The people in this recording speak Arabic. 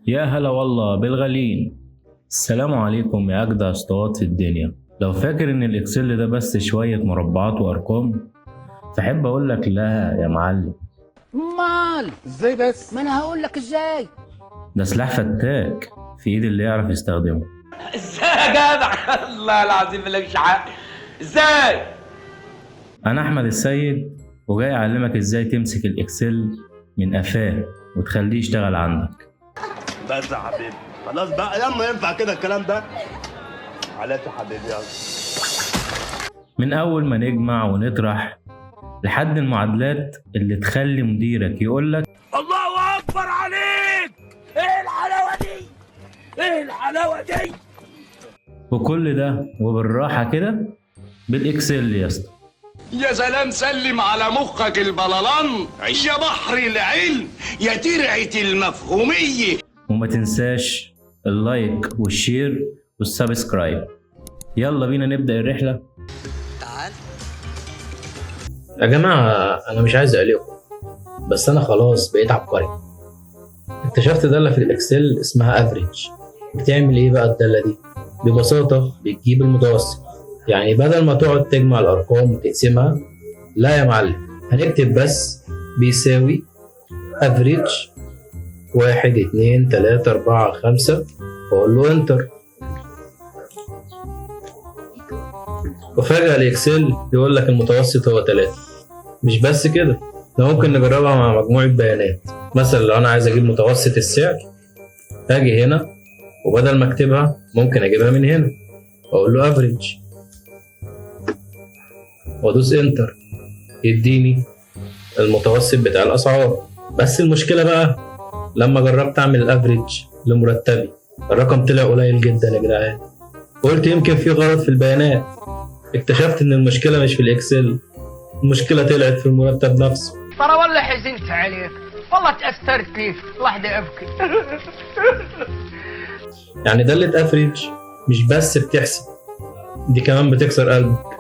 يا هلا والله بالغالين. السلام عليكم يا أجدع اسطوات في الدنيا. لو فاكر إن الإكسل ده بس شوية مربعات وأرقام، فأحب أقول لك لا يا معلم. امال ازاي بس؟ ما انا هقول لك ازاي. ده سلاح فتاك في إيد اللي يعرف يستخدمه. ازاي يا جدع؟ الله العظيم مالكش حق. ازاي؟ أنا أحمد السيد، وجاي أعلمك إزاي تمسك الإكسل من قفاه وتخليه يشتغل عندك. بس يا حبيبي خلاص بقى، يلا ينفع كده الكلام ده؟ معلش يا حبيبي يلا. من أول ما نجمع ونطرح لحد المعادلات اللي تخلي مديرك يقولك الله اكبر عليك! ايه الحلاوه دي؟ ايه الحلاوه دي؟ وكل ده وبالراحة كده بالإكسل يا اسطى. يا سلام، سلم على مخك البلالان يا بحر العلم يا ترعة المفهومية. وما تنساش اللايك والشير والسبسكرايب. يلا بينا نبدأ الرحلة. يا جماعة أنا مش عايز أقلقكم، بس أنا خلاص بقيت عبقري. اكتشفت دالة في الإكسل اسمها افريج. بتعمل إيه بقى الدالة دي؟ ببساطة بتجيب المتوسط، يعني بدل ما تقعد تجمع الأرقام وتقسمها، لا يا معلم، هنكتب بس بيساوي افريج 1 2 3 4 5 وأقول له انتر. وفجأة الإكسل يقول لك المتوسط هو 3. مش بس كده، ده ممكن نجربها مع مجموعة بيانات. مثلا لو أنا عايز أجيب متوسط السعر، أجي هنا وبدل ما أكتبها ممكن أجيبها من هنا وأقول له أفريج وأدوس إنتر، يديني المتوسط بتاع الأسعار. بس المشكلة بقى لما جربت أعمل الأفريج لمرتبي، الرقم طلع قليل جدا يا جدعان. قلت يمكن في غلط في البيانات، اكتشفت إن المشكلة مش في الإكسل، المشكلة طلعت في المرتب نفسه. ترى والله حزنت عليك، والله تأثرت ليك، لحظة أبكي. يعني دالة افريج مش بس بتحسب، دي كمان بتكسر قلبك.